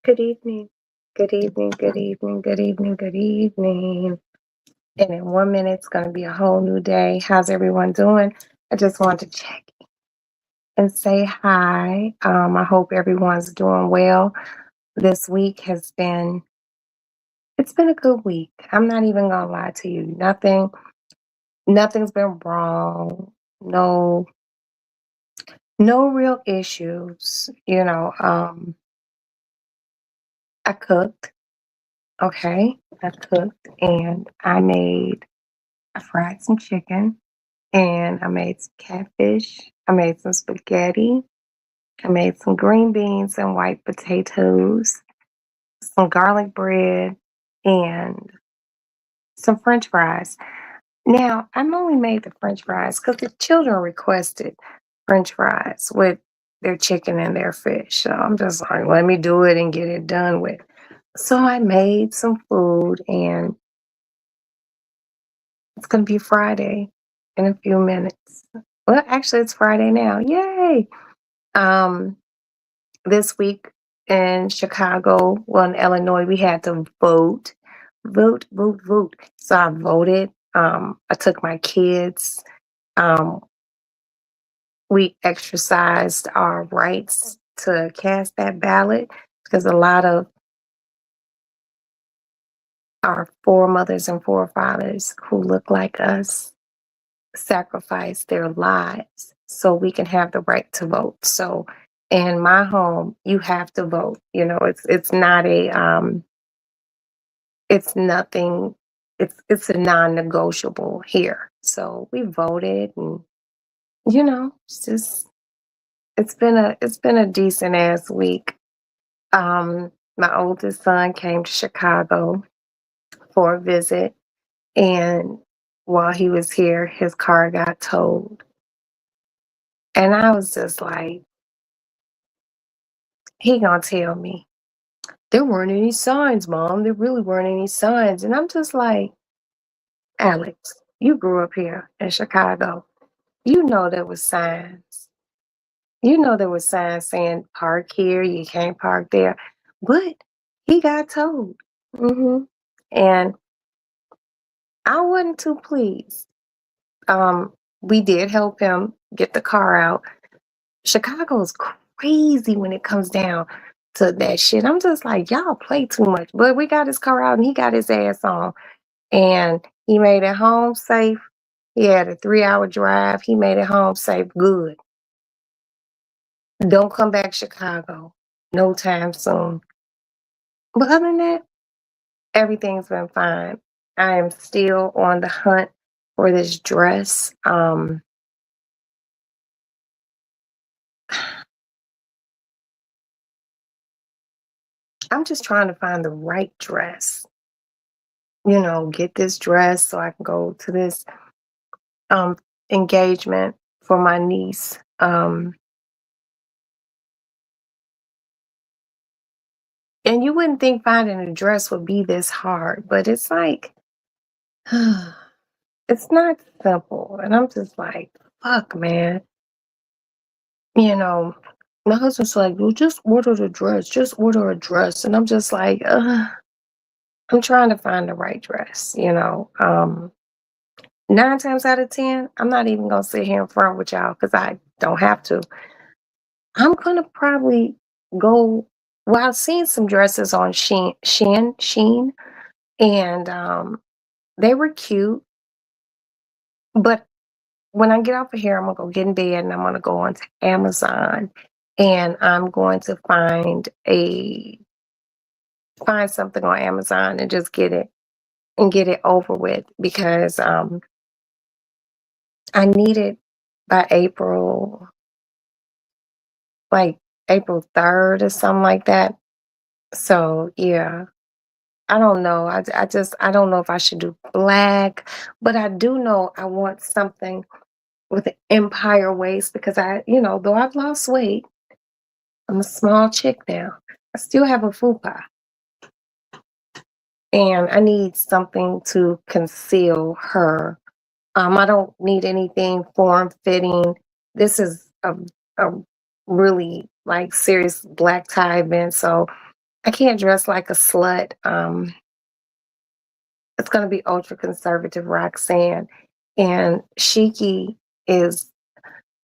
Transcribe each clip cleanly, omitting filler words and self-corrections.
Good evening. Good evening. Good evening. Good evening. Good evening. And in 1 minute, it's going to be a whole new day. How's everyone doing? I just wanted to check and say hi. I hope everyone's doing well. This week it's been a good week. I'm not even going to lie to you. Nothing's been wrong. No, no real issues. I cooked. Okay. I cooked and I fried some chicken and I made some catfish. I made some spaghetti. I made some green beans and white potatoes, some garlic bread, and some french fries. Now, I only made the french fries because the children requested french fries with their chicken and their fish. So I'm just like, let me do it and get it done with. So I made some food and it's going to be Friday in a few minutes. Well, actually, it's Friday now. Yay! Um, this week in Chicago, well, in Illinois, we had to vote. So I voted. I took my kids. Um, we exercised our rights to cast that ballot because a lot of our foremothers and forefathers who look like us sacrifice their lives so we can have the right to vote. So in my home, you have to vote. It's not it's nothing it's a non-negotiable here. So we voted and it's just it's been a decent ass week. My oldest son came to Chicago for a visit and while he was here, his car got towed. And I was just like, he gonna tell me there weren't any signs, mom. There really weren't any signs. And I'm just like, Alex, you grew up here in Chicago. You know there was signs. You know there was signs saying park here, you can't park there. But he got told. And I wasn't too pleased. Um, we did help him get the car out. Chicago is crazy when it comes down to that shit. I'm just like, y'all play too much. But we got his car out and he got his ass on. And he made it home safe. He had a 3-hour drive. He made it home safe. Good. Don't come back Chicago no time soon. But other than that, everything's been fine. I am still on the hunt for this dress. I'm just trying to find the right dress. Get this dress so I can go to this um engagement for my niece. And you wouldn't think finding a dress would be this hard, but it's like it's not simple. And I'm just like, fuck, man. You know, my husband's like, well, just order the dress, just order a dress. And I'm just like, I'm trying to find the right dress. 9 times out of 10, I'm not even gonna sit here in front with y'all because I don't have to. I'm gonna probably go. Well, I've seen some dresses on Sheen, and they were cute. But when I get off of here, I'm gonna go get in bed and I'm gonna go onto Amazon and I'm going to find something on Amazon and just get it over with because I need it by like April 3rd or something like that. So yeah, I don't know. I don't know if I should do black, but I do know I want something with an empire waist because though I've lost weight, I'm a small chick now. I still have a fupa, and I need something to conceal her. I don't need anything form fitting. This is a really like serious black tie event, so I can't dress like a slut. It's gonna be ultra conservative Roxanne. And Shiki is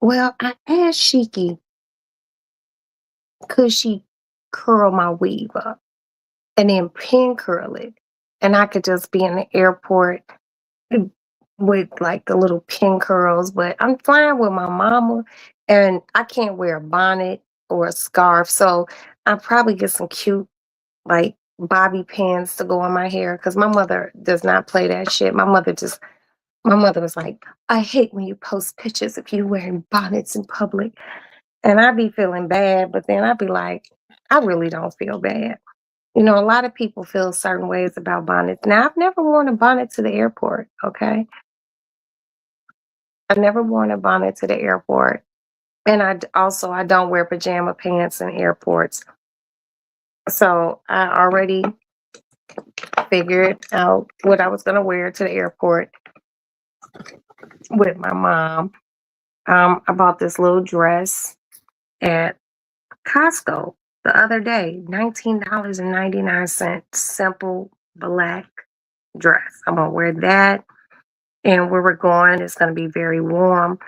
well, I asked Shiki, could she curl my weave up and then pin curl it? And I could just be in the airport with like the little pin curls, but I'm flying with my mama and I can't wear a bonnet or a scarf. So I'll probably get some cute like bobby pins to go on my hair because my mother does not play that shit. My mother was like, I hate when you post pictures of you wearing bonnets in public. And I'd be feeling bad, but then I'd be like, I really don't feel bad. You know, a lot of people feel certain ways about bonnets. Now, I've never worn a bonnet to the airport, okay? I've never worn a bonnet to the airport. And also I don't wear pajama pants in airports. So I already figured out what I was going to wear to the airport with my mom. I bought this little dress at Costco the other day, $19.99, simple black dress. I'm gonna wear that, and where we're going is gonna be very warm,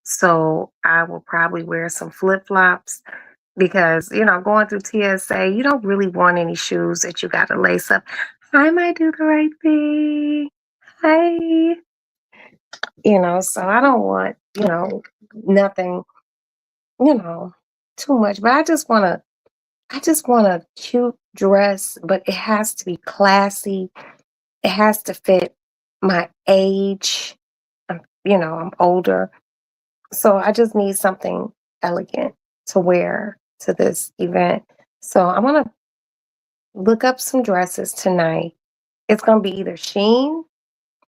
so I will probably wear some flip flops because going through TSA, you don't really want any shoes that you got to lace up. I might do the right thing. Hi, so I don't want nothing, you know, too much, but I just want a cute dress, but it has to be classy. It has to fit my age. I'm older. So I just need something elegant to wear to this event. So I'm going to look up some dresses tonight. It's going to be either Sheen,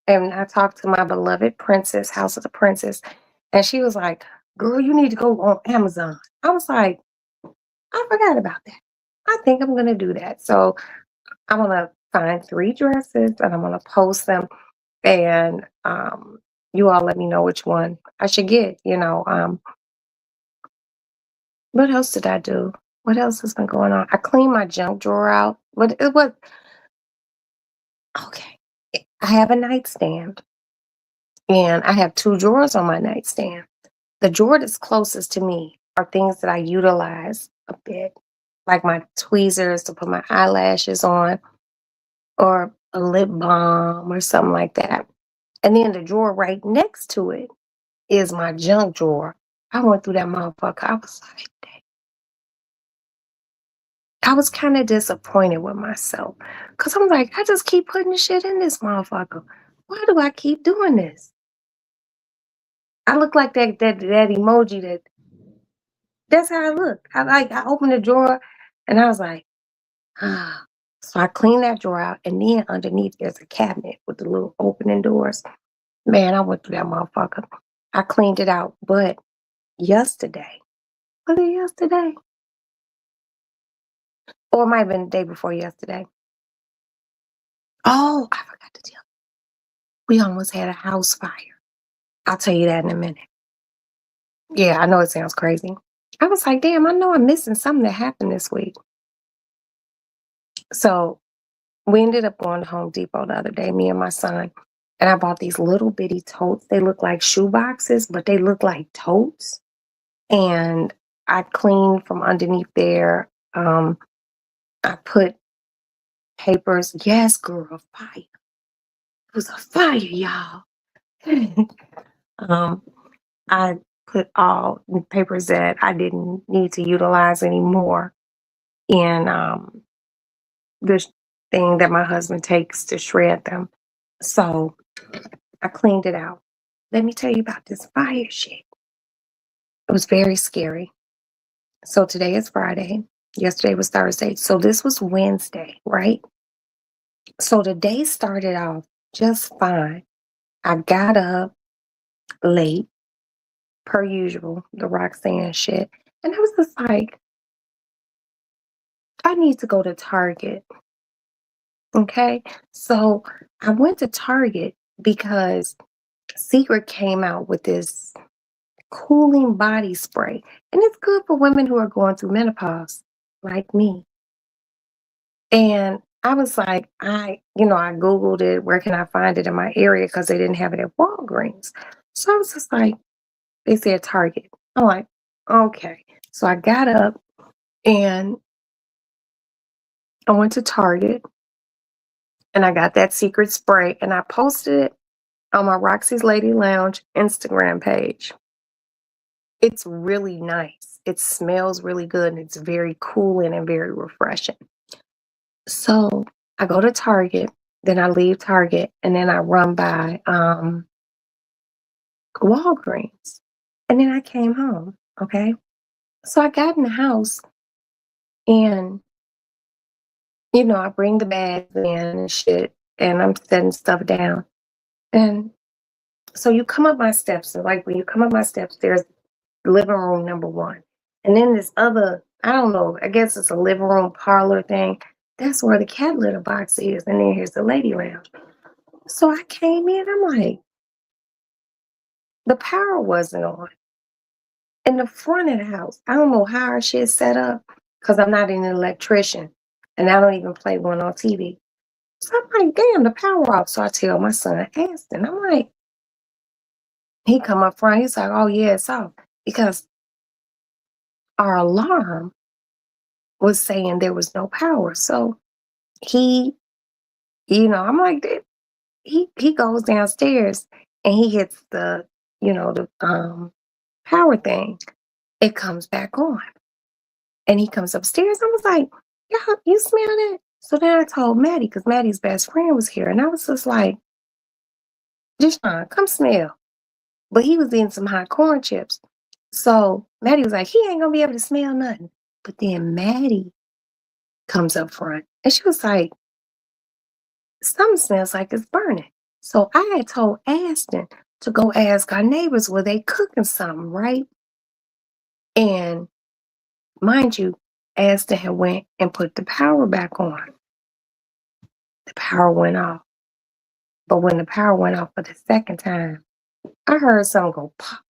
and I talked to my beloved princess, House of the Princess, and she was like, girl, you need to go on Amazon. I was like, I forgot about that. I think I'm going to do that. So I'm gonna find 3 dresses and I'm gonna post them and you all let me know which one I should get. What else did I do? What else has been going on? I cleaned my junk drawer out, but it was okay. I have a nightstand and I have 2 drawers on my nightstand. The drawer that's closest to me are things that I utilize a bit, like my tweezers to put my eyelashes on or a lip balm or something like that. And then the drawer right next to it is my junk drawer. I went through that motherfucker. I was kind of disappointed with myself because I'm like, I just keep putting shit in this motherfucker. Why do I keep doing this? I look like that emoji that's how I look. I opened the drawer and I was like, ah. So I cleaned that drawer out and then underneath there's a cabinet with the little opening doors. Man, I went through that motherfucker. I cleaned it out. But yesterday, was it yesterday? Or it might have been the day before yesterday. Oh, I forgot to tell you. We almost had a house fire. I'll tell you that in a minute. Yeah, I know it sounds crazy. I was like, damn, I know I'm missing something that happened this week. So we ended up going to Home Depot the other day, me and my son, and I bought these little bitty totes. They look like shoe boxes, but they look like totes. And I cleaned from underneath there. I put papers. Yes, girl, fire. It was a fire, y'all. um, I put all the papers that I didn't need to utilize anymore in this thing that my husband takes to shred them. So I cleaned it out. Let me tell you about this fire shit. It was very scary. So today is Friday. Yesterday was Thursday. So this was Wednesday, right? So the day started off just fine. I got up late, per usual, the Roxanne shit. And I was just like, I need to go to Target. Okay. So I went to Target because Secret came out with this cooling body spray. And it's good for women who are going through menopause, like me. And I was like, I Googled it. Where can I find it in my area? Because they didn't have it at Walgreens. So I was just like, they said Target. I'm like, okay. So I got up and I went to Target and I got that secret spray and I posted it on my Roxy's Lady Lounge Instagram page. It's really nice. It smells really good and it's very cooling and very refreshing. So I go to Target, then I leave Target, and then I run by Walgreens. And then I came home. Okay. So I got in the house and, I bring the bags in and shit, and I'm setting stuff down. And so you come up my steps, and like when you come up my steps, there's living room number one. And then this other, I don't know, I guess it's a living room parlor thing. That's where the cat litter box is. And then here's the lady lounge. So I came in, I'm like, the power wasn't on. In the front of the house, I don't know how our shit's set up because I'm not an electrician and I don't even play one on TV. So I'm like, damn, the power off. So I tell my son, Aston, I'm like, he come up front, he's like, oh yeah, it's off. Because our alarm was saying there was no power. So he, I'm like, he goes downstairs and he hits the power thing. It comes back on. And he comes upstairs. I was like, yeah, you smell that? So then I told Maddie, because Maddie's best friend was here. And I was just like, Deshaun, come smell. But he was eating some hot corn chips. So Maddie was like, he ain't gonna be able to smell nothing. But then Maddie comes up front and she was like, something smells like it's burning. So I had told Aston to go ask our neighbors were they cooking something, right? And mind you, Aston had went and put the power back on. The power went off. But when the power went off for the second time, I heard something go pop.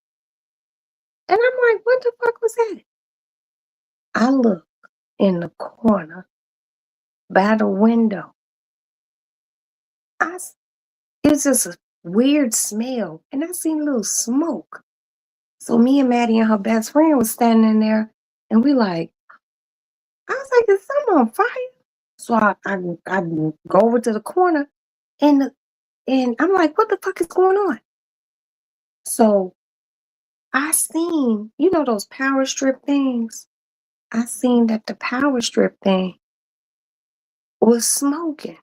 And I'm like, what the fuck was that? I look in the corner by the window. It's just a weird smell. And I seen a little smoke. So me and Maddie and her best friend was standing in there and I was like, is something on fire? So I go over to the corner and I'm like, what the fuck is going on? So I seen, those power strip things? I seen that the power strip thing was smoking.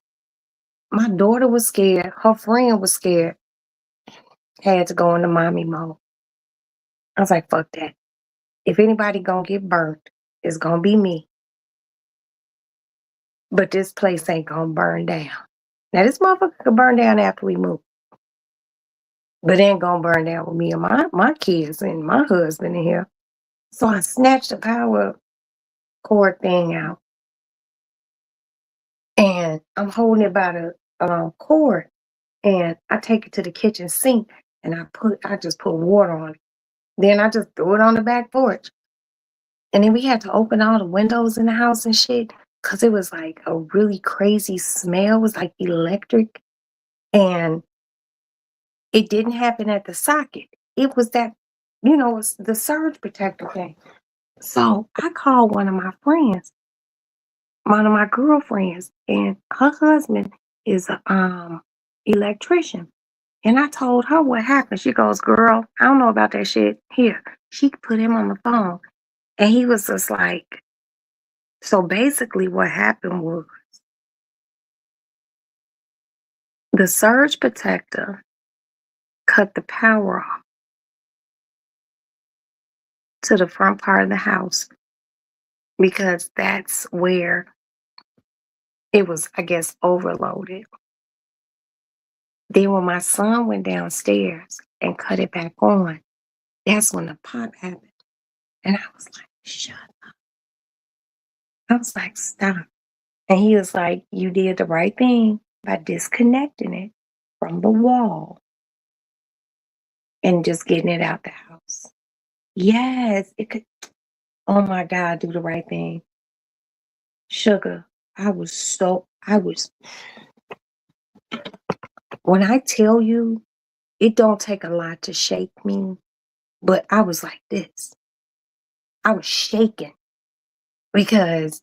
My daughter was scared. Her friend was scared. Had to go into mommy mode. I was like, fuck that. If anybody gonna get burnt, it's gonna be me. But this place ain't gonna burn down. Now this motherfucker could burn down after we move. But it ain't gonna burn down with me and my kids and my husband in here. So I snatched the power cord thing out and I'm holding it by the cord and I take it to the kitchen sink and I just put water on it. Then I just threw it on the back porch. And then we had to open all the windows in the house and shit because it was like a really crazy smell. It was like electric. And it didn't happen at the socket. It was that, it's the surge protector thing. So I called one of my friends, one of my girlfriends, and her husband is a electrician. And I told her what happened. She goes, girl, I don't know about that shit. Here. She put him on the phone. And he was just like, so basically what happened was the surge protector cut the power off to the front part of the house because that's where it was, I guess, overloaded. Then when my son went downstairs and cut it back on, that's when the pop happened. And I was like, shut up. I was like, stop. And he was like, you did the right thing by disconnecting it from the wall and just getting it out the house. Yes, it could. Oh my God, do the right thing. Sugar, I was when I tell you, it don't take a lot to shake me, but I was like this. I was shaking because,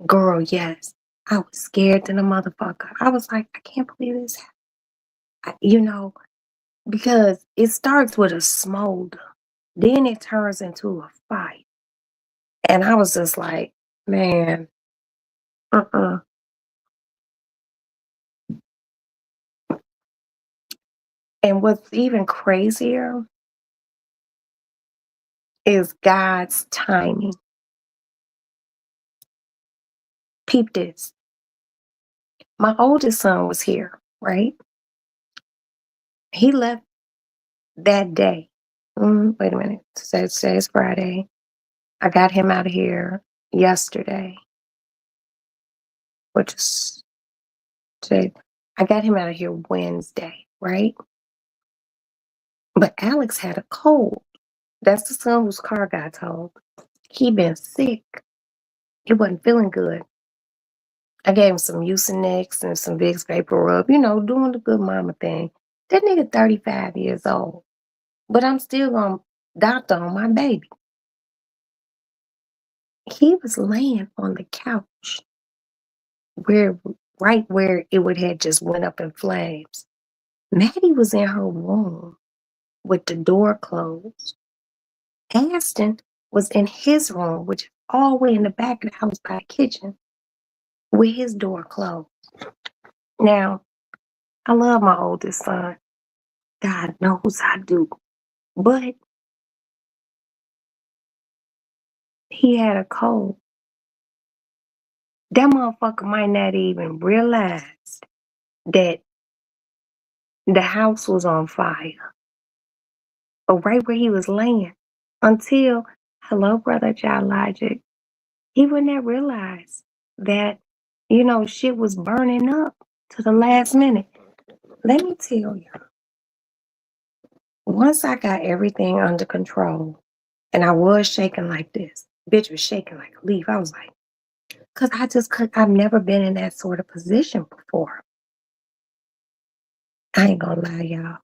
girl, yes, I was scared than a motherfucker. I was like, I can't believe this. Because it starts with a smolder, then it turns into a fight. And I was just like, man, uh-uh. And what's even crazier is God's timing. Peep this. My oldest son was here, right? He left that day. Wait a minute. Today's Friday. I got him out of here yesterday, which is today. I got him out of here Wednesday, right? But Alex had a cold. That's the son whose car got towed. He been sick. He wasn't feeling good. I gave him some Mucinex and some Vicks Vapor Rub, doing the good mama thing. That nigga 35 years old. But I'm still gonna doctor on my baby. He was laying on the couch right where it would have just went up in flames. Maddie was in her room with the door closed. Aston was in his room, which is all the way in the back of the house by the kitchen, with his door closed. Now, I love my oldest son. God knows I do. But he had a cold. That motherfucker might not even realize that the house was on fire, or right where he was laying, until, hello, Brother John Logic, he would not realize that, shit was burning up to the last minute. Let me tell you, once I got everything under control, and I was shaking like this, bitch was shaking like a leaf. I was like, because I've never been in that sort of position before. I ain't gonna lie, y'all.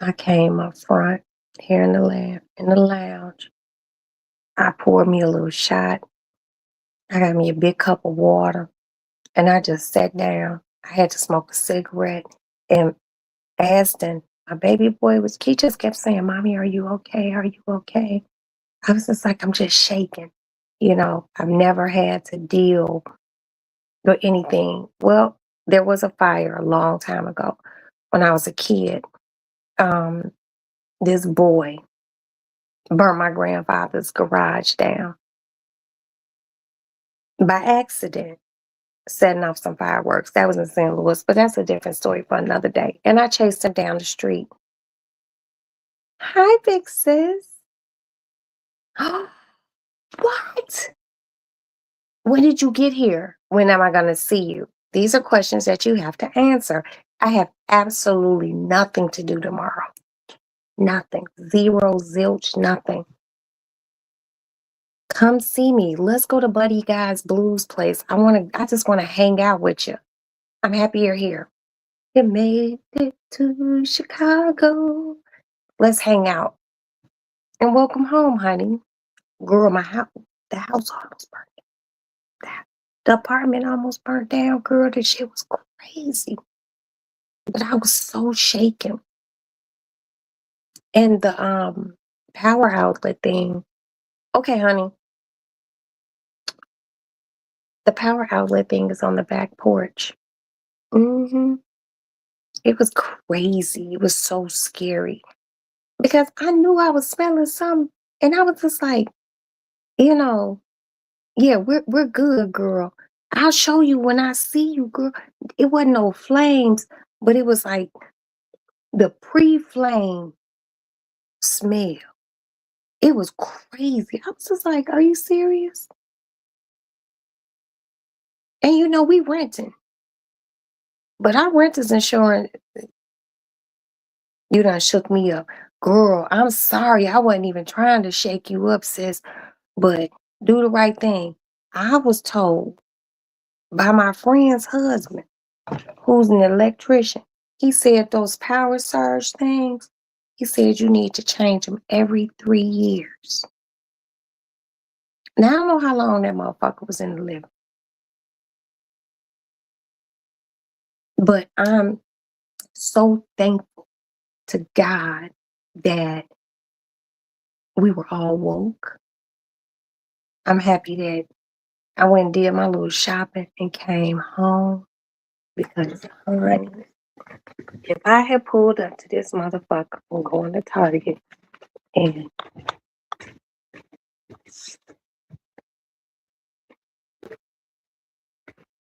I came up front here in the lounge. I poured me a little shot. I got me a big cup of water, and I just sat down. I had to smoke a cigarette, and Aston, my baby boy, he just kept saying, "Mommy, are you okay? Are you okay?" I was just like, I'm just shaking. I've never had to deal with anything. Well, there was a fire a long time ago when I was a kid. Um, this boy burnt my grandfather's garage down by accident, setting off some fireworks. That was in St. Louis, but that's a different story for another day. And I chased him down the street. Hi, big sis. What? When did you get here? When am I going to see you? These are questions that you have to answer. I have absolutely nothing to do tomorrow. Nothing. Zero, zilch, nothing. Come see me. Let's go to Buddy Guy's Blues place. I just want to hang out with you. I'm happy you're here. You made it to Chicago. Let's hang out. And welcome home, honey. Girl, the house almost burned down. The apartment almost burnt down, girl. This shit was crazy. But I was so shaken. And the power outlet thing. Okay, honey. The power outlet thing is on the back porch. It was crazy. It was so scary. Because I knew I was smelling something. And I was just like, you know, yeah, we're good, girl. I'll show you when I see you, girl. It wasn't no flames, but it was like the pre-flame smell. It was crazy. I was just like, are you serious? And we renting. But our renter's insurance, you done shook me up. Girl, I'm sorry. I wasn't even trying to shake you up, sis. But do the right thing. I was told by my friend's husband, who's an electrician. He said those power surge things, he said you need to change them every 3 years. Now, I don't know how long that motherfucker was in the living, but I'm so thankful to God that we were all woke. I'm happy that I went and did my little shopping and came home because, honey, if I had pulled up to this motherfucker from going to Target and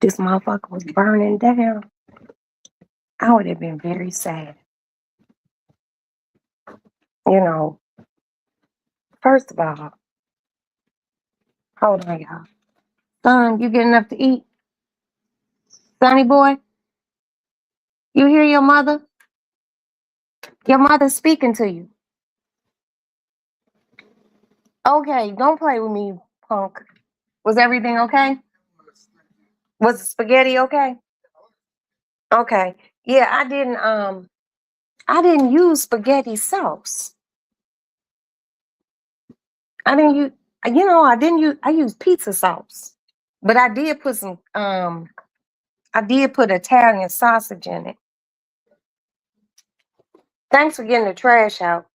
this motherfucker was burning down, I would have been very sad. You know, first of all, hold on, y'all. Son, you get enough to eat? Sonny boy, you hear your mother? Your mother's speaking to you. Okay, don't play with me, punk. Was everything okay? Was the spaghetti okay? Okay. Yeah, I didn't use spaghetti sauce. I didn't use I used pizza sauce. But I did put I did put Italian sausage in it. Thanks for getting the trash out.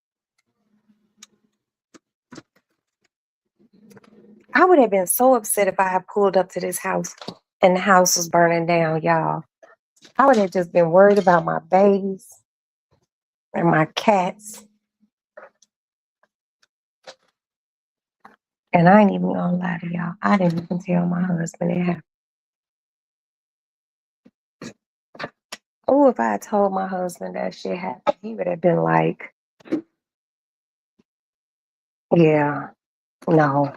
I would have been so upset if I had pulled up to this house and the house was burning down, y'all. I would have just been worried about my babies and my cats. And I ain't even gonna lie to y'all. I didn't even tell my husband it happened. Oh, if I had told my husband that shit happened, he would have been like, yeah, no.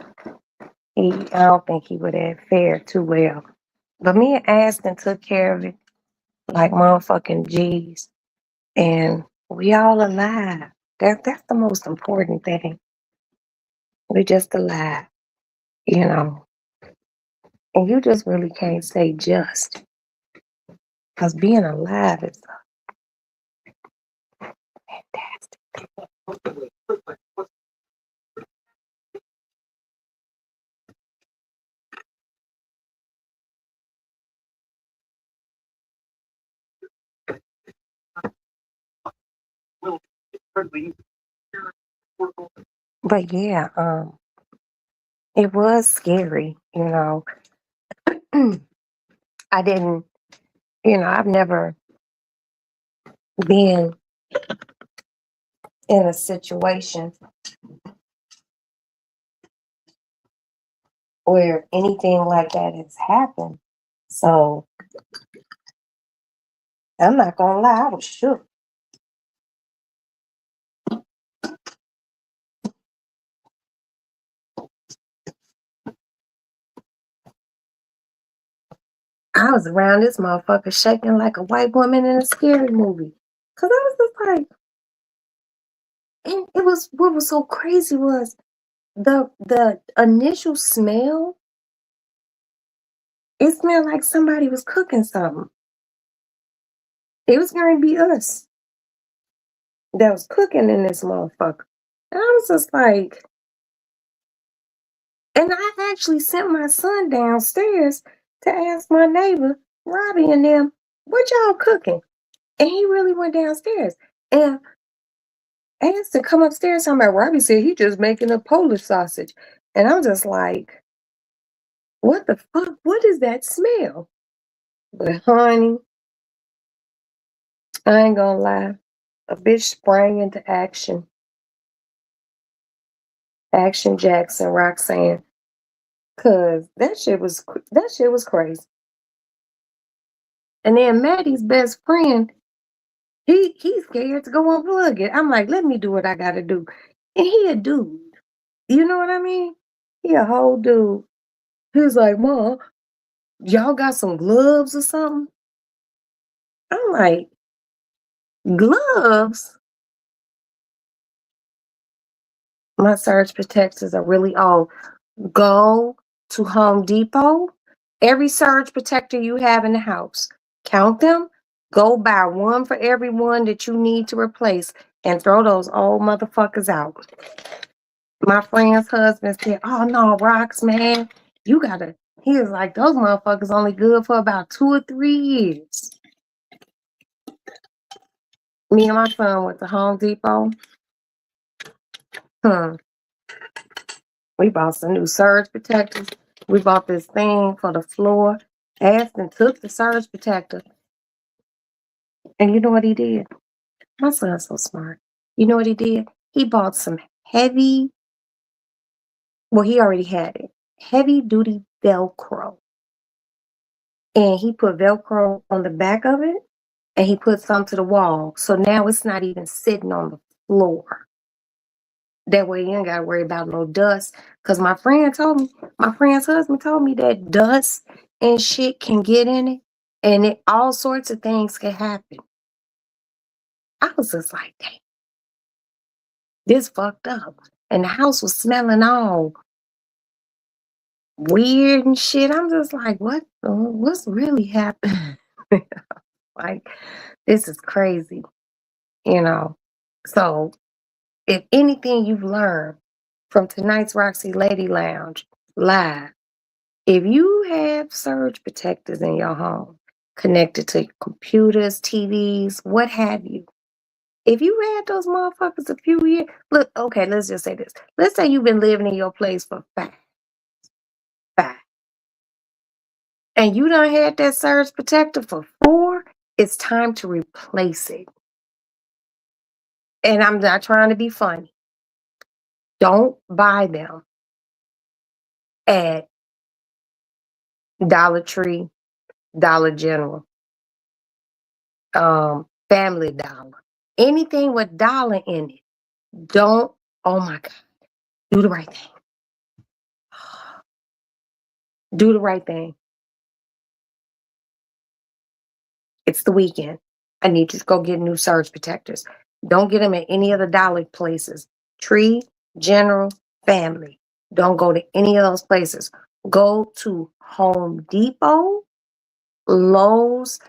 I don't think he would have fared too well. But me and Aston took care of it like motherfucking G's. And we all alive. That's the most important thing. We're just alive, you know. And you just really can't say just. Because being alive is fantastic. But yeah, it was scary, you know. I didn't, I've never been in a situation where anything like that has happened. So I'm not gonna lie, I was shook. I was around this motherfucker shaking like a white woman in a scary movie. Cause I was just like, and it was what was so crazy was the initial smell, it smelled like somebody was cooking something. It was gonna be us that was cooking in this motherfucker. And I was just like, and I actually sent my son downstairs to ask my neighbor, Robbie and them, what y'all cooking? And he really went downstairs. And asked to come upstairs. Talking about Robbie said he just making a Polish sausage. And I'm just like, what the fuck? What is that smell? But honey, I ain't gonna lie. A bitch sprang into action. Action Jackson, Roxanne. Cause that shit was crazy. And then Maddie's best friend, he's scared to go unplug it. I'm like, let me do what I gotta do. And he a dude. You know what I mean? He a whole dude. He's like, Mom, y'all got some gloves or something? I'm like, gloves? My surge protectors are really old. Go to Home Depot Every surge protector you have in the house, count them, go buy one for every one that you need to replace, and throw those old motherfuckers out. My friend's husband said, "Oh no, Rocks, man, you gotta." He was like, "Those motherfuckers only good for about 2 or 3 years." Me and my son went to Home Depot. Hmm. We bought some new surge protectors. We bought this thing for the floor. Aston took the surge protector, and you know what he did? My son's so smart. You know what he did? He bought some heavy, well, he already had it, heavy duty Velcro. And he put Velcro on the back of it, and he put some to the wall. So now it's not even sitting on the floor. That way you ain't gotta worry about no dust. Cause my friend's husband told me that dust and shit can get in it, and all sorts of things can happen. I was just like, dang, this fucked up. And the house was smelling all weird and shit. I'm just like, what's really happening? Like, this is crazy, you know. So if anything you've learned from tonight's Roxy Lady Lounge live, if you have surge protectors in your home connected to computers, TVs, what have you, if you had those motherfuckers a few years, look, okay, let's just say this. Let's say you've been living in your place for five, and you done had that surge protector for 4, it's time to replace it. And I'm not trying to be funny. Don't buy them at Dollar Tree, Dollar General, Family Dollar. Anything with dollar in it. Don't, oh my God, do the right thing. Do the right thing. It's the weekend. I need you to go get new surge protectors. Don't get them at any of the dollar places. Tree, General, Family. Don't go to any of those places. Go to Home Depot, Lowe's,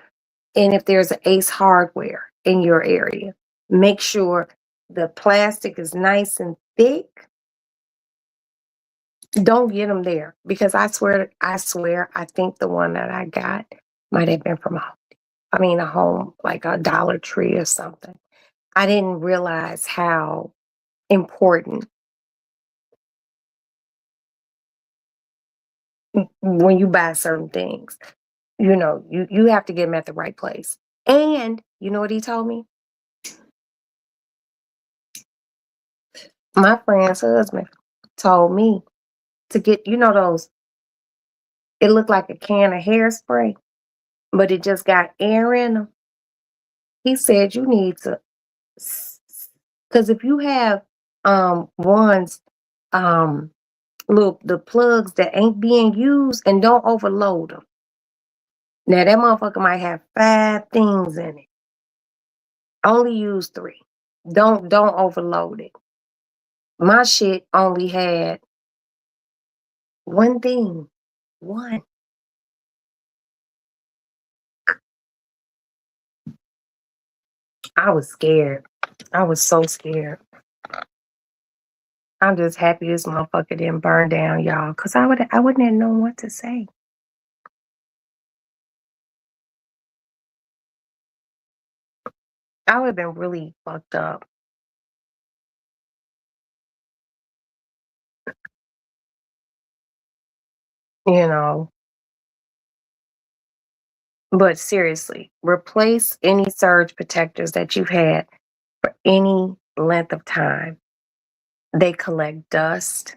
and if there's an Ace Hardware in your area, make sure the plastic is nice and thick. Don't get them there, because I swear, I think the one that I got might have been from a home, like a Dollar Tree or something. I didn't realize how important when you buy certain things, you have to get them at the right place. And you know what he told me? My friend's husband told me to get, those, it looked like a can of hairspray, but it just got air in them. He said you need to, because if you have ones, um little the plugs that ain't being used, and don't overload them. Now that motherfucker might have 5 things in it. Only use 3. Don't overload it. My shit only had one thing. One. I was scared. I was so scared. I'm just happy this motherfucker didn't burn down, y'all, because I wouldn't have known what to say. I would have been really fucked up, you know. But seriously, replace any surge protectors that you've had for any length of time. They collect dust,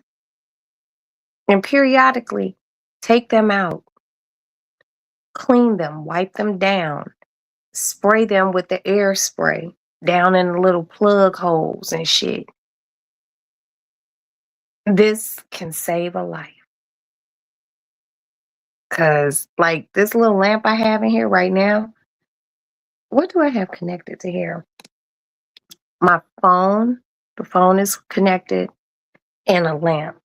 and periodically take them out, clean them, wipe them down, spray them with the air spray down in the little plug holes and shit. This can save a life. Cause like this little lamp I have in here right now, what do I have connected to here? My phone, the phone is connected, and a lamp.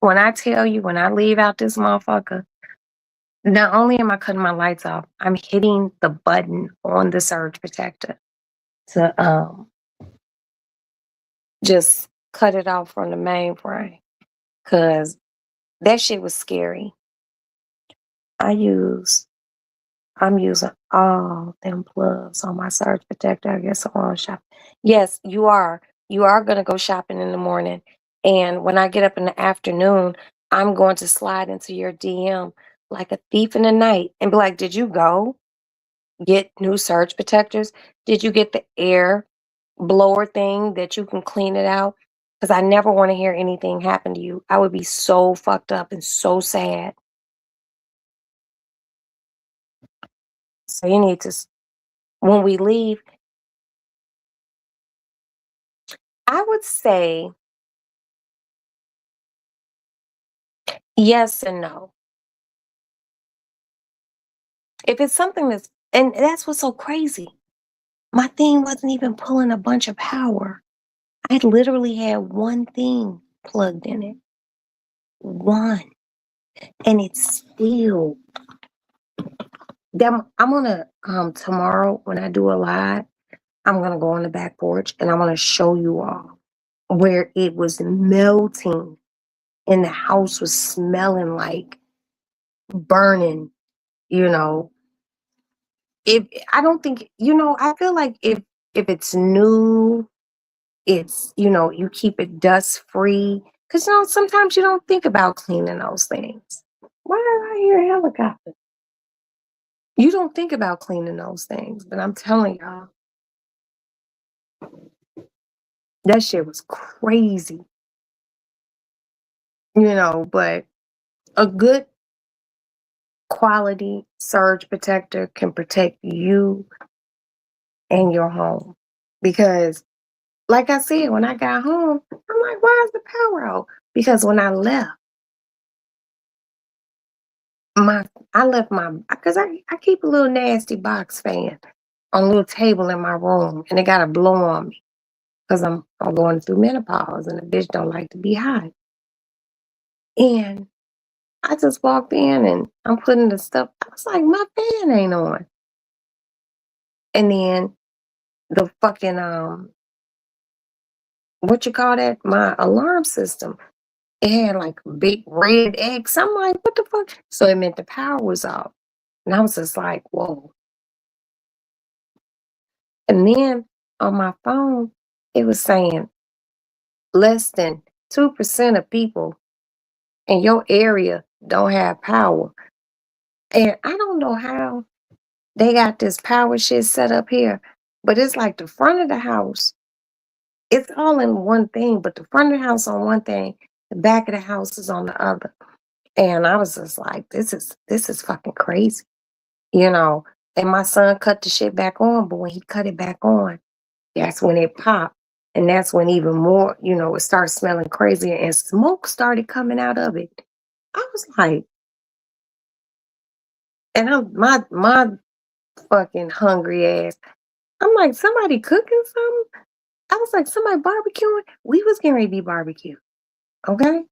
When I tell you, when I leave out this motherfucker, not only am I cutting my lights off, I'm hitting the button on the surge protector to just cut it off from the mainframe. Cause that shit was scary. I use I'm using all them plugs on my surge protector. I guess I'm on shop. Yes, you are. You are gonna go shopping in the morning. And when I get up in the afternoon, I'm going to slide into your DM like a thief in the night and be like, did you go get new surge protectors? Did you get the air blower thing that you can clean it out? Because I never want to hear anything happen to you. I would be so fucked up and so sad. So you need to, when we leave, I would say yes and no. If it's something and that's what's so crazy. My thing wasn't even pulling a bunch of power. I literally had one thing plugged in it. One. And it's still, I'm gonna, tomorrow when I do a live, I'm gonna go on the back porch and I'm gonna show you all where it was melting and the house was smelling like burning, you know. If I don't think, I feel like if it's new, it's, you keep it dust free. Cause sometimes you don't think about cleaning those things. Why did I hear a helicopter? You don't think about cleaning those things, but I'm telling y'all, that shit was crazy, but a good quality surge protector can protect you and your home. Because like I said, when I got home, I'm like, why is the power out? Because when I left, my I left my because I keep a little nasty box fan on a little table in my room and it gotta blow on me because I'm going through menopause and the bitch don't like to be hot. And I just walked in and I'm putting the stuff. I was like, my fan ain't on. And then the fucking what you call that? My alarm system. It had like a big red X. I'm like, what the fuck? So it meant the power was off. And I was just like, whoa. And then on my phone, it was saying less than 2% of people in your area don't have power. And I don't know how they got this power shit set up here, but it's like the front of the house, it's all in one thing, but the front of the house on one thing, the back of the house is on the other. And I was just like, this is fucking crazy, you know. And my son cut the shit back on, but when he cut it back on, that's when it popped. And that's when even more, it started smelling crazier and smoke started coming out of it. I was like, and my fucking hungry ass. I'm like, somebody cooking something? I was like, somebody barbecuing? We was getting ready to be barbecue. Okay?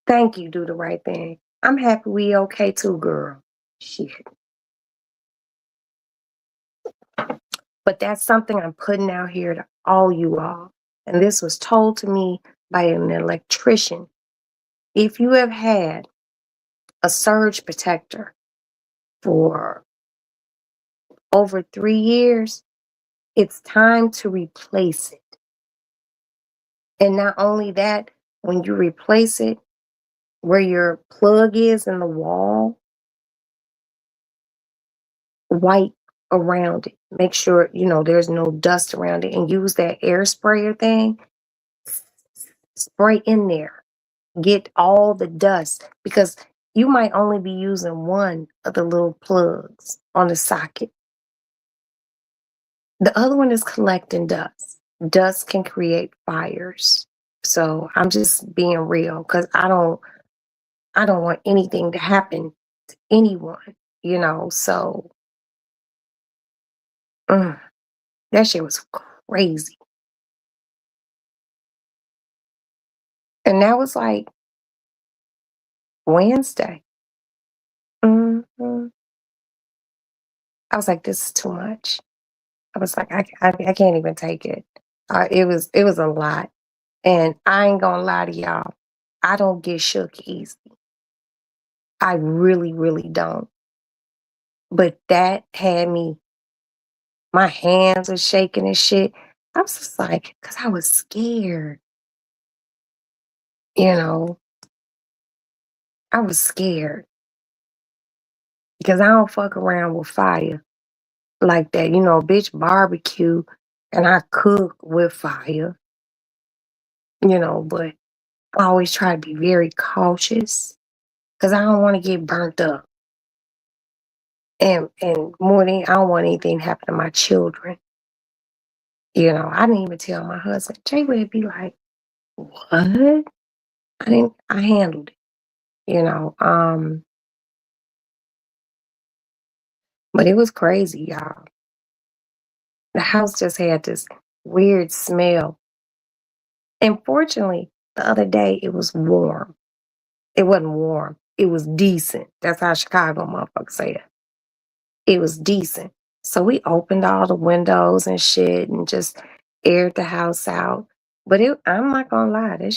Thank you, do the right thing. I'm happy we okay too, girl. Shit. But that's something I'm putting out here to all you all. And this was told to me by an electrician. If you have had a surge protector for over 3 years, it's time to replace it. And not only that, when you replace it, where your plug is in the wall, wipe around it. Make sure, there's no dust around it and use that air sprayer thing. Spray in there. Get all the dust because you might only be using one of the little plugs on the socket. The other one is collecting dust. Dust can create fires. So I'm just being real because I don't want anything to happen to anyone, so mm, that shit was crazy. And that was like Wednesday. Mhm. I was like, "This is too much." I was like, I can't even take it." It was a lot, and I ain't gonna lie to y'all, I don't get shook easy. I really, really don't. But that had me my hands were shaking and shit. I was just like, cause I was scared, you know? I was scared because I don't fuck around with fire like that. Bitch barbecue and I cook with fire, but I always try to be very cautious because I don't want to get burnt up. And more than I don't want anything to happen to my children. I didn't even tell my husband. Jay would be like, "What?" I handled it, but it was crazy, y'all. The house just had this weird smell. And fortunately, the other day it was warm. It wasn't warm. It was decent. That's how Chicago motherfuckers say it. It was decent. So we opened all the windows and shit and just aired the house out. But I'm not gonna lie, that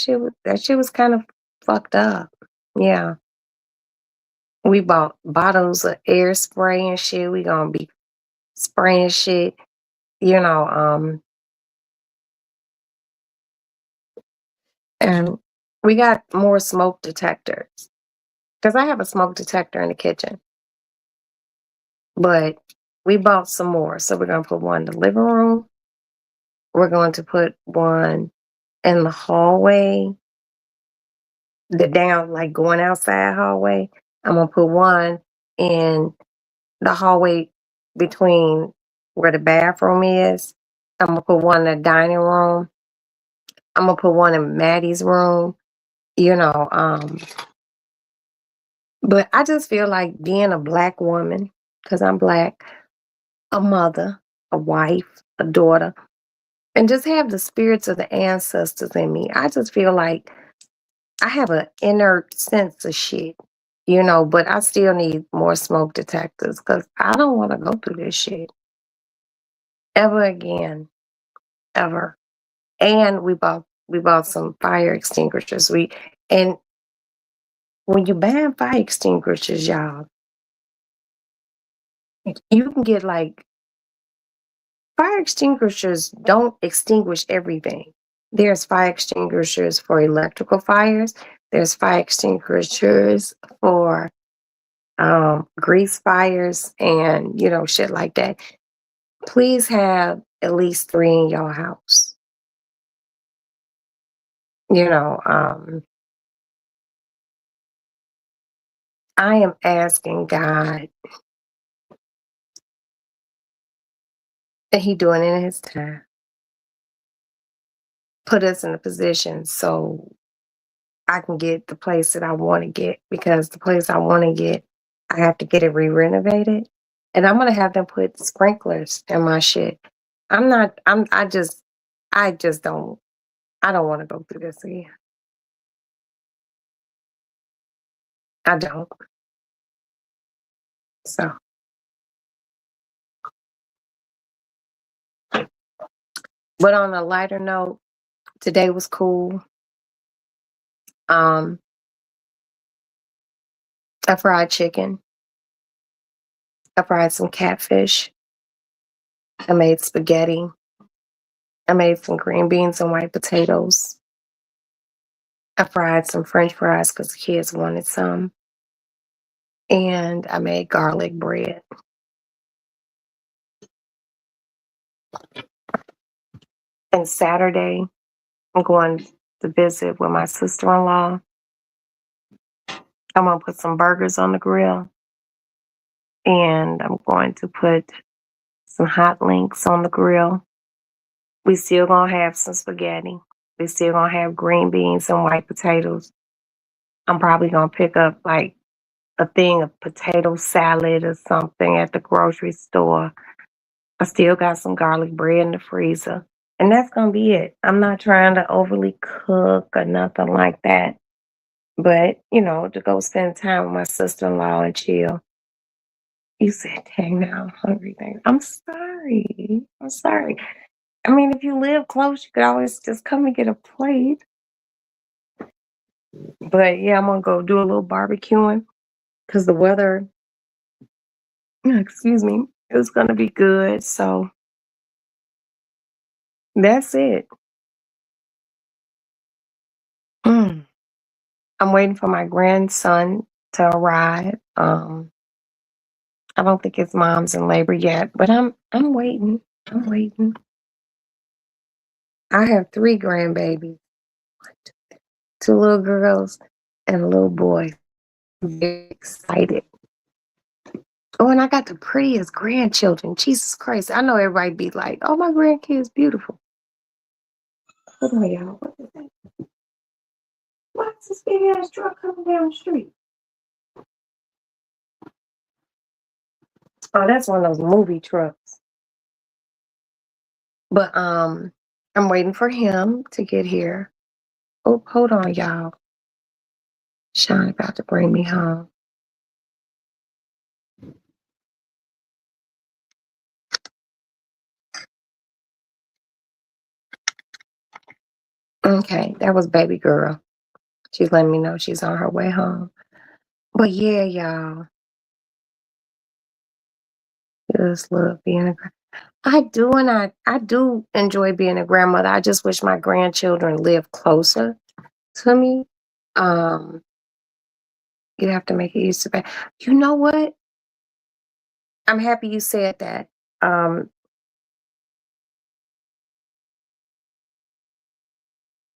shit was kind of fucked up. Yeah. We bought bottles of air spray and shit. We gonna be spraying shit, you know, um, and we got more smoke detectors. Because I have a smoke detector in the kitchen. But we bought some more. So we're gonna put one in the living room. We're going to put one in the hallway, the down, like going outside hallway. I'm gonna put one in the hallway between where the bathroom is. I'm gonna put one in the dining room. I'm gonna put one in Maddie's room, you know. But I just feel like being a black woman, because I'm black, a mother, a wife, a daughter, and just have the spirits of the ancestors in me. I just feel like I have an inert sense of shit, but I still need more smoke detectors because I don't want to go through this shit ever again, ever. And we bought some fire extinguishers. And when you ban fire extinguishers, y'all, you can get like fire extinguishers don't extinguish everything. There's fire extinguishers for electrical fires. There's fire extinguishers for grease fires and shit like that. Please have at least 3 in your house. You know, um, I am asking God that He doing it in His time. Put us in a position so I can get the place that I want to get because the place I want to get, I have to get it re-renovated. And I'm gonna have them put sprinklers in my shit. I'm not I'm I just don't want to go through this again. I don't. So but on a lighter note, today was cool. Um I fried chicken. I fried some catfish. I made spaghetti. I made some green beans and white potatoes. I fried some French fries because the kids wanted some. And I made garlic bread. And Saturday, I'm going to visit with my sister in law. I'm going to put some burgers on the grill. And I'm going to put some hot links on the grill. We still going to have some spaghetti. We still going to have green beans and white potatoes. I'm probably going to pick up like a thing of potato salad or something at the grocery store. I still got some garlic bread in the freezer. And that's gonna be it. I'm not trying to overly cook or nothing like that. But, to go spend time with my sister-in-law and chill. You said, "Dang, now I'm hungry." Dang. I'm sorry. I'm sorry. I mean, if you live close, you could always just come and get a plate. But yeah, I'm gonna go do a little barbecuing because the weather, excuse me, is gonna be good. So that's it. Mm. I'm waiting for my grandson to arrive. I don't think his mom's in labor yet, but I'm waiting. I'm waiting. I have three grandbabies, two little girls and a little boy. Very excited. Oh, and I got the prettiest grandchildren. Jesus Christ. I know everybody be like, "Oh, my grandkid's beautiful." Hold on, y'all. What is that? Why is this big ass truck coming down the street? Oh, that's one of those movie trucks. But I'm waiting for him to get here. Oh, hold on, y'all. Sean about to bring me home. Okay, that was baby girl. She's letting me know she's on her way home. But yeah, y'all, just love being a I do, and I do enjoy being a grandmother. I just wish my grandchildren lived closer to me. Um, you have to make it easy to pay. You know what? I'm happy you said that. Um,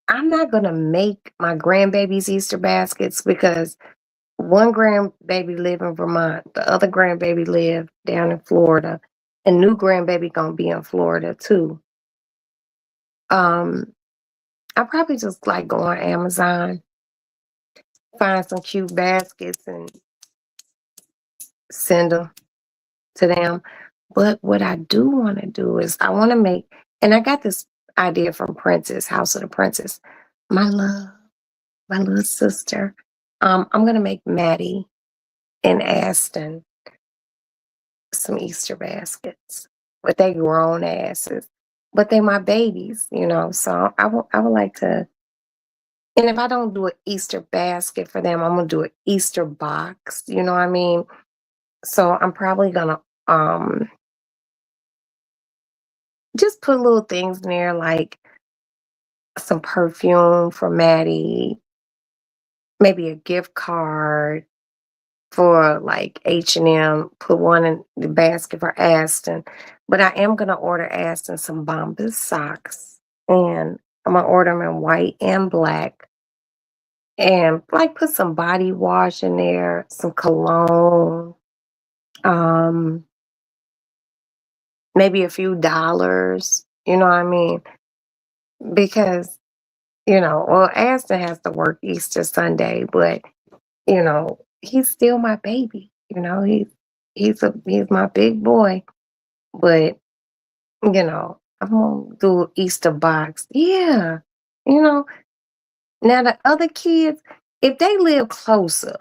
I'm not gonna make my grandbabies Easter baskets because one grandbaby live in Vermont, the other grandbaby live down in Florida, and new grandbaby gonna be in Florida too. Um, I probably just like go on Amazon, find some cute baskets, and send them to them. But what I do want to do is I want to make, and I got this idea from Princess, House of the Princess, my love, my little sister. I'm gonna make Maddie and Aston some Easter baskets with they grown asses, but they my babies. So I would like to. And if I don't do an Easter basket for them, I'm gonna do an Easter box. You know what I mean? So I'm probably gonna just put little things in there like some perfume for Maddie, maybe a gift card for like H&M, put one in the basket for Aston. But I am gonna order Aston some Bombas socks, and I'm gonna order them in white and black, and like put some body wash in there, some cologne, um, maybe a few dollars. You know what I mean? Because well, Aston has to work Easter Sunday, but he's still my baby. He's my big boy. But I'm gonna do Easter box. Yeah. You know, now the other kids, if they live closer,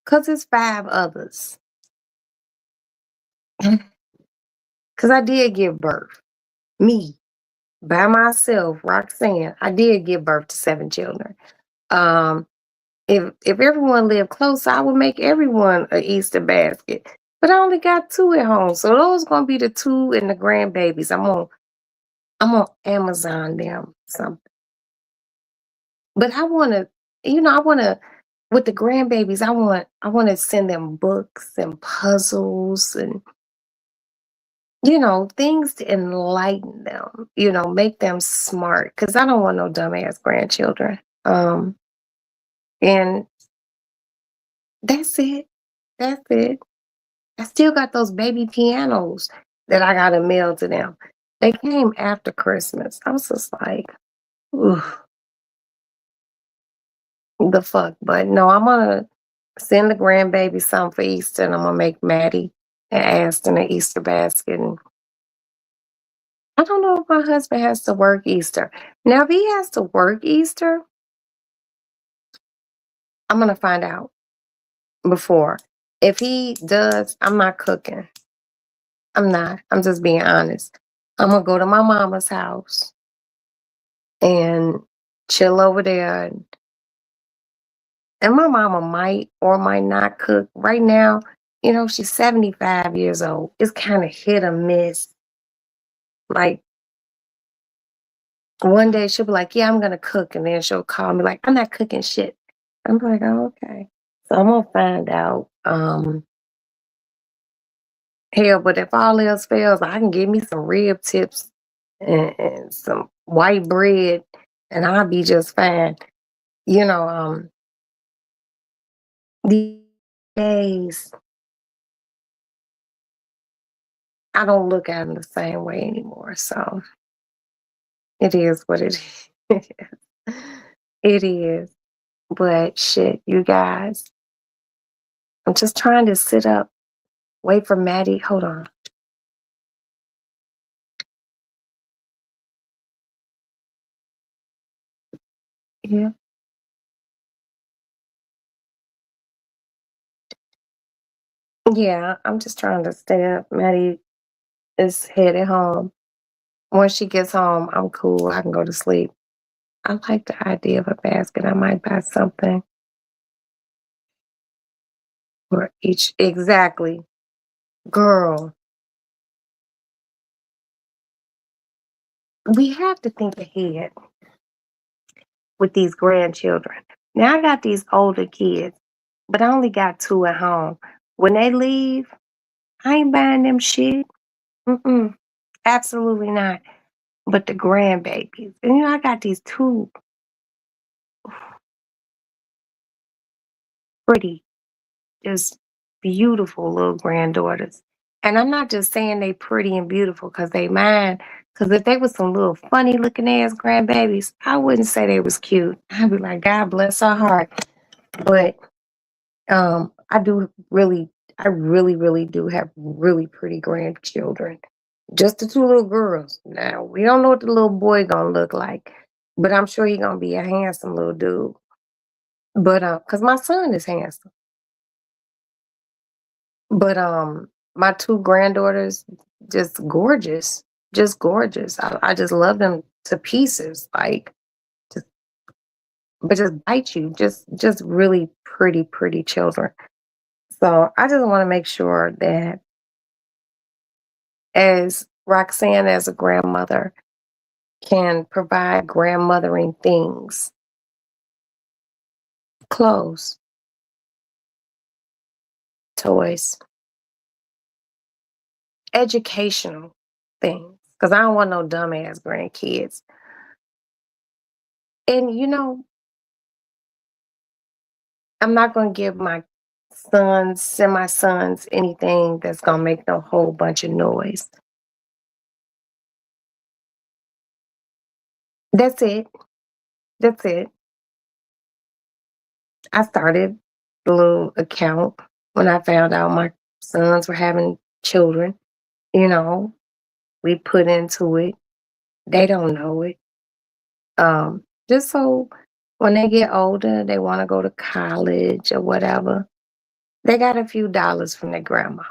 cause it's five others. Cause I did give birth. Me, by myself, Roxanne, I did give birth to seven children. Um, if everyone lived close, I would make everyone a Easter basket. But I only got two at home, so those gonna be the two and the grandbabies. I'm on Amazon them something. But I wanna with the grandbabies, I wanna send them books and puzzles and things to enlighten them. Make them smart because I don't want no dumbass grandchildren. And that's it. That's it. I still got those baby pianos that I gotta mail to them. They came after Christmas. I was just like, "Ooh, the fuck?" But no, I'm gonna send the grandbaby something for Easter, and I'm gonna make Maddie and Aston an Easter basket. And I don't know if my husband has to work Easter. Now, if he has to work Easter, I'm gonna find out before. If he does, I'm not cooking. I'm not. I'm just being honest. I'm gonna go to my mama's house and chill over there. And my mama might or might not cook. Right now, she's 75 years old. It's kind of hit or miss. Like one day she'll be like, "Yeah, I'm gonna cook," and then she'll call me like, "I'm not cooking shit." I'm like, "Oh, okay." So I'm gonna find out. Hell, but if all else fails, I can give me some rib tips and some white bread, and I'll be just fine. You know, these days I don't look at them the same way anymore. So it is what it is. It is. But shit, you guys, I'm just trying to sit up, wait for Maddie. Hold on. Yeah. Yeah, I'm just trying to stay up. Maddie is headed home. Once she gets home, I'm cool. I can go to sleep. I like the idea of a basket. I might buy something for each. Exactly. Girl, we have to think ahead with these grandchildren. Now, I got these older kids, but I only got two at home. When they leave, I ain't buying them shit. Mm-mm, absolutely not. But the grandbabies. And I got these two pretty, just beautiful little granddaughters. And I'm not just saying they pretty and beautiful because they mine. Because if they was some little funny looking ass grandbabies, I wouldn't say they was cute. I'd be like, God bless her heart. But I really, really do have really pretty grandchildren. Just the two little girls. Now we don't know what the little boy gonna look like, but I'm sure he gonna be a handsome little dude. But cause my son is handsome. But my two granddaughters, just gorgeous. I just love them to pieces. Like, just, but just bite you. Just really pretty, pretty children. So I just want to make sure that as Roxanne, as a grandmother, can provide grandmothering things, clothes, toys, educational things. Because I don't want no dumbass grandkids. And I'm not going to give my sons, semi-sons, anything that's going to make no whole bunch of noise. That's it. That's it. I started the little account when I found out my sons were having children. You know, we put into it. They don't know it. Just so when they get older, they want to go to college or whatever, they got a few dollars from their grandma.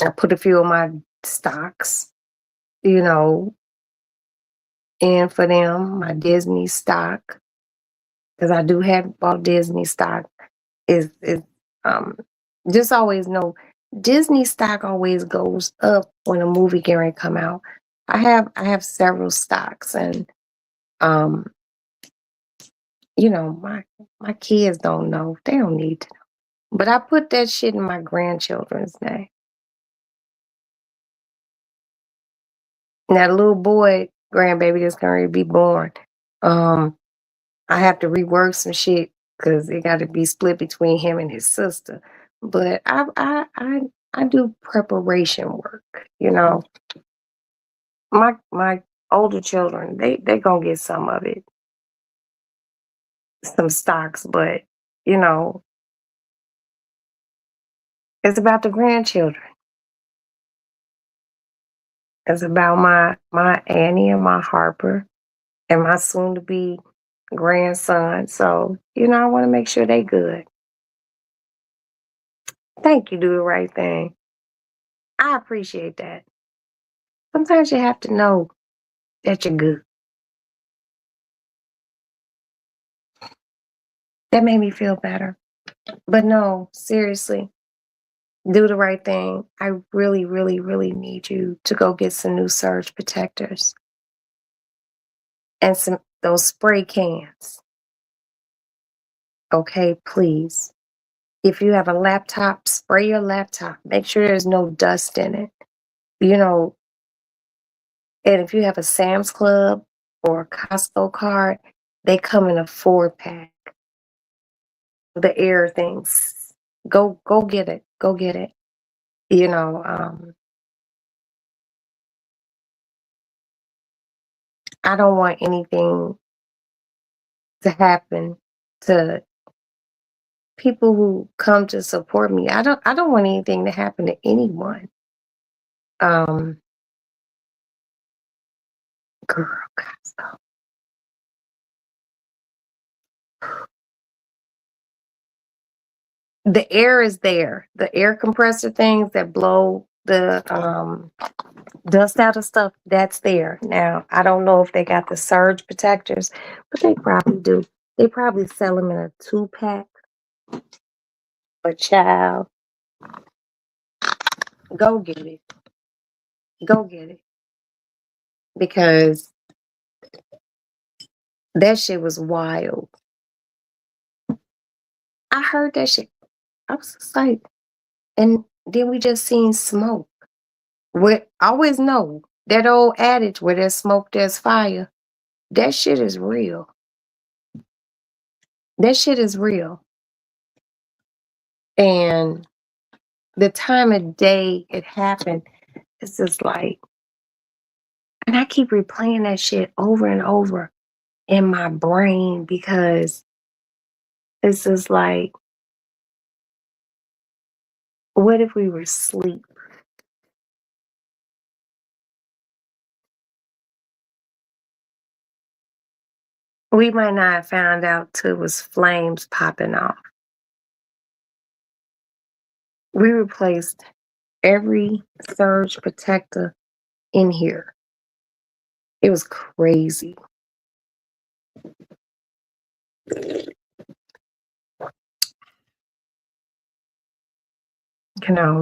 I put a few of my stocks, you know, in for them, my Disney stock, because I do have bought Disney stock. Is um just always know Disney stock always goes up when a movie getting ready to come out. I have several stocks, and um, my kids don't know. They don't need to know. But I put that shit in my grandchildren's name. Now the little boy grandbaby that's going to be born. Um, I have to rework some shit because it got to be split between him and his sister. But I do preparation work. You know, my older children they gonna get some of it, some stocks, but you know, it's about the grandchildren. It's about my Annie and my Harper and my soon to be grandson. So, I want to make sure they good. Thank you, do the right thing. I appreciate that. Sometimes you have to know that you're good. That made me feel better. But no, seriously, do the right thing. I really, really, really need you to go get some new surge protectors and some those spray cans. Okay, please. If you have a laptop, spray your laptop. Make sure there's no dust in it. You know, and if you have a Sam's Club or a Costco card, they come in a 4-pack. The air things. Go get it. Go get it. You know, I don't want anything to happen to people who come to support me. I don't want anything to happen to anyone. Um Girl, Costco. The air is there. The air compressor things that blow the dust out of stuff, that's there. Now, I don't know if they got the surge protectors, but they probably do. They probably sell them in a 2-pack. But child, go get it. Go get it. Because that shit was wild. I heard that shit. I was just like, and then we just seen smoke. What I always know that old adage where there's smoke, there's fire. That shit is real. That shit is real. And the time of day it happened, it's just like, and I keep replaying that shit over and over in my brain because it's just like, what if we were asleep? We might not have found out till it was flames popping off. We replaced every surge protector in here. It was crazy.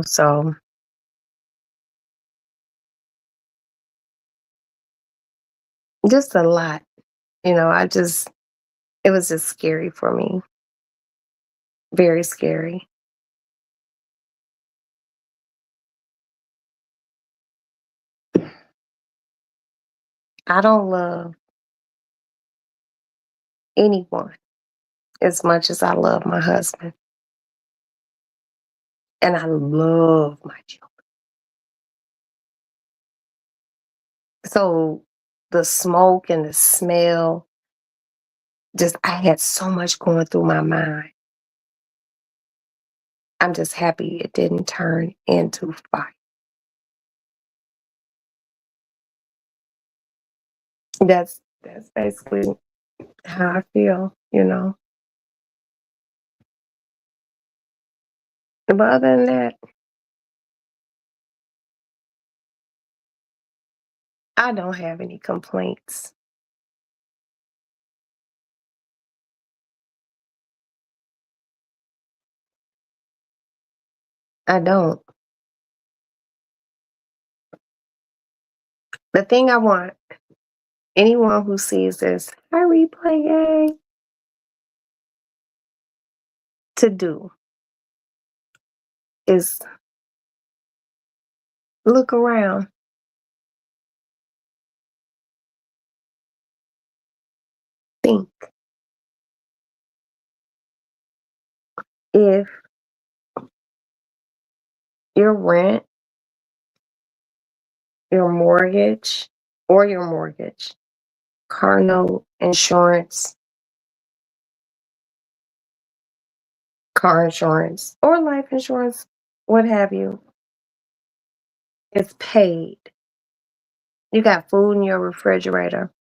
So just a lot. It was just scary for me. Very scary. I don't love anyone as much as I love my husband. And I love my children. So the smoke and the smell, just I had so much going through my mind. I'm just happy it didn't turn into fire. That's basically how I feel. But other than that, I don't have any complaints. I don't. The thing I want anyone who sees this high replay gang to do is look around. Think if your rent, your mortgage, car note, insurance, car insurance, or life insurance, what have you, is paid. You got food in your refrigerator.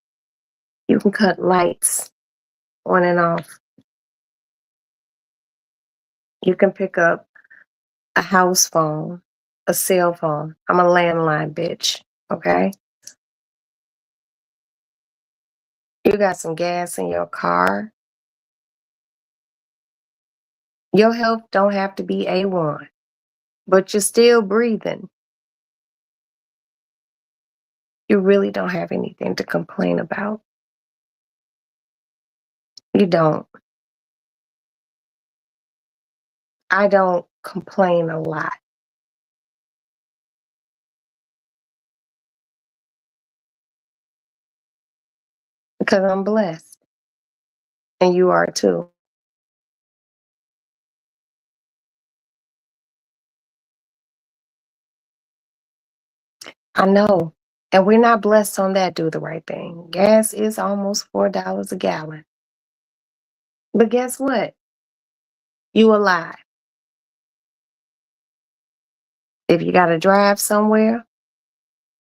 You can cut lights on and off. You can pick up a house phone, a cell phone. I'm a landline bitch, okay? You got some gas in your car. Your health don't have to be A1, but you're still breathing. You really don't have anything to complain about. You don't. I don't complain a lot because I'm blessed, and you are too. I know. And we're not blessed on that do the right thing. Gas is almost $4 a gallon. But guess what? You alive. If you got to drive somewhere,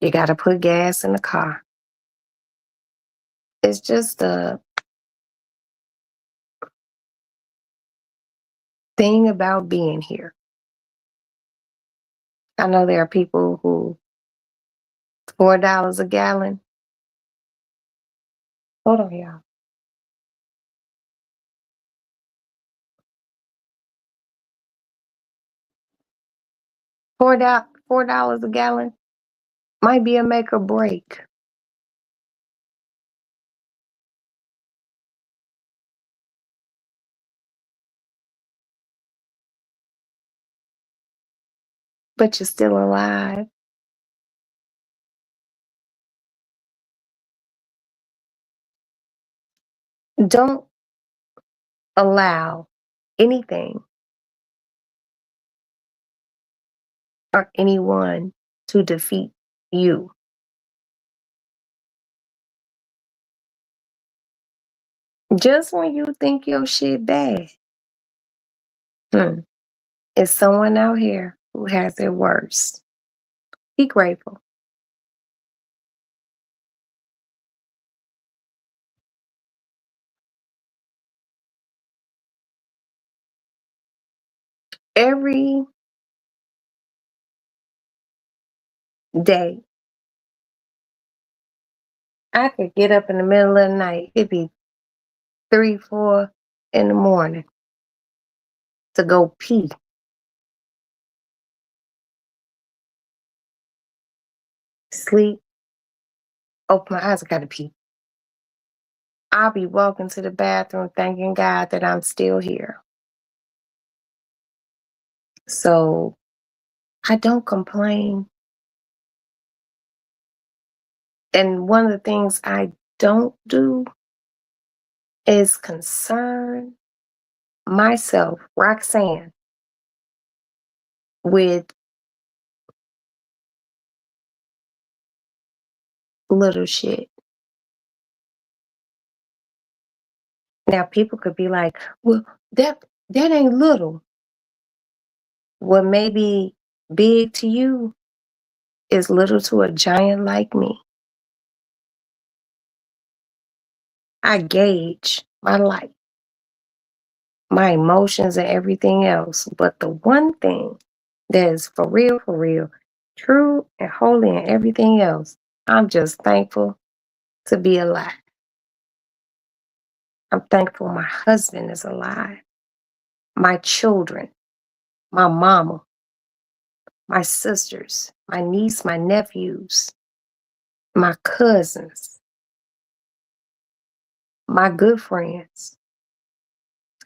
you got to put gas in the car. It's just a thing about being here. I know there are people who $4 a gallon. Hold on, y'all. $4 a gallon might be a make or break. But you're still alive. Don't allow anything or anyone to defeat you. Just when you think your shit bad, hmm, is someone out here who has it worse. Be grateful. Every day, I could get up in the middle of the night. It'd be 3, 4 in the morning to go pee. Sleep, open my eyes, I gotta pee. I'll be walking to the bathroom thanking God that I'm still here. So I don't complain. And one of the things I don't do is concern myself, Roxanne, with little shit. Now people could be like, well, that ain't little. What may be big to you is little to a giant like me. I gauge my life, my emotions, and everything else. But the one thing that is for real, true and holy and everything else, I'm just thankful to be alive. I'm thankful my husband is alive, my children, my mama, my sisters, my niece, my nephews, my cousins, my good friends,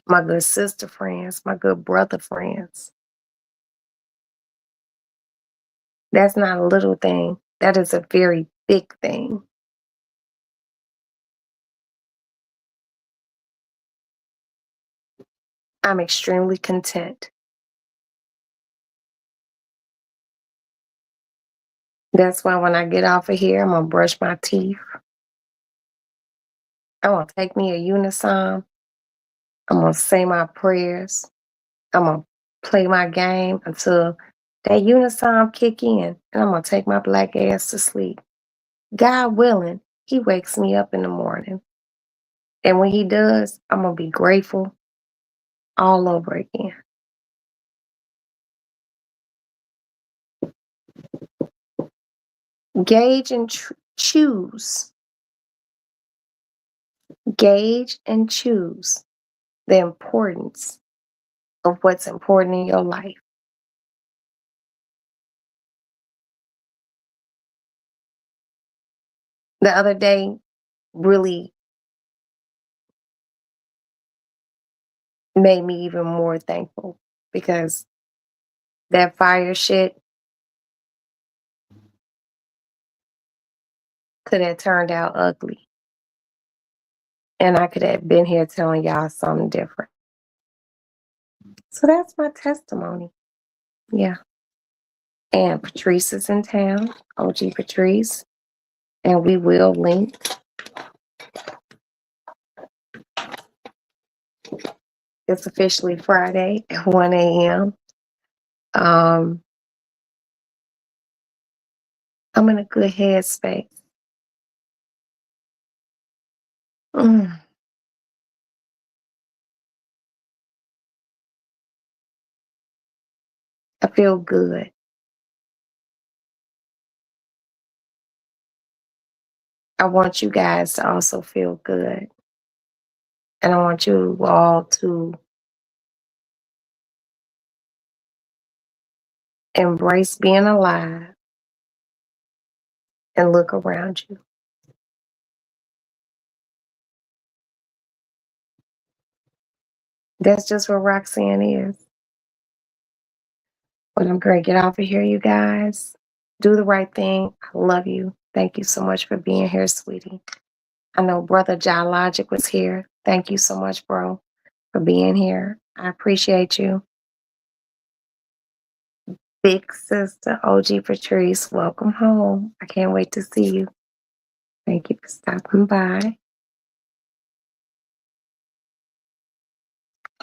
my good sister friends, my good brother friends. That's not a little thing. That is a very big thing. I'm extremely content. That's why when I get off of here, I'm gonna brush my teeth. I'm gonna take me a unisom. I'm gonna say my prayers. I'm gonna play my game until that unisom kick in, and I'm gonna take my black ass to sleep. God willing, he wakes me up in the morning. And when he does, I'm going to be grateful all over again. Gauge and choose. Gauge and choose the importance of what's important in your life. The other day really made me even more thankful because that fire shit could have turned out ugly. And I could have been here telling y'all something different. So that's my testimony. Yeah. And Patrice is in town, OG Patrice. And we will link. It's officially Friday at 1 a.m. I'm in a good headspace. Mm, I feel good. I want you guys to also feel good. And I want you all to embrace being alive and look around you. That's just what Roxanne is. But I'm going to get off of here, you guys. Do the right thing. I love you. Thank you so much for being here, sweetie. I know Brother Logic was here. Thank you so much, bro, for being here. I appreciate you. Big sister, OG Patrice, welcome home. I can't wait to see you. Thank you for stopping by.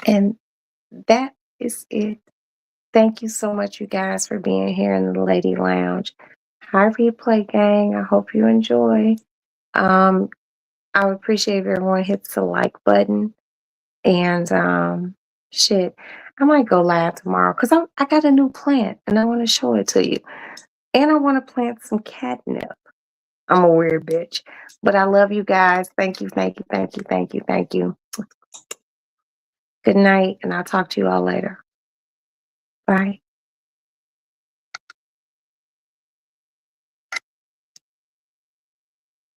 And that is it. Thank you so much, you guys, for being here in the Lady Lounge. Hi, Replay Gang. I hope you enjoy. I would appreciate if everyone hits the like button. And shit, I might go live tomorrow because I got a new plant and I want to show it to you. And I want to plant some catnip. I'm a weird bitch. But I love you guys. Thank you, thank you, thank you, thank you, thank you. Good night, and I'll talk to you all later. Bye.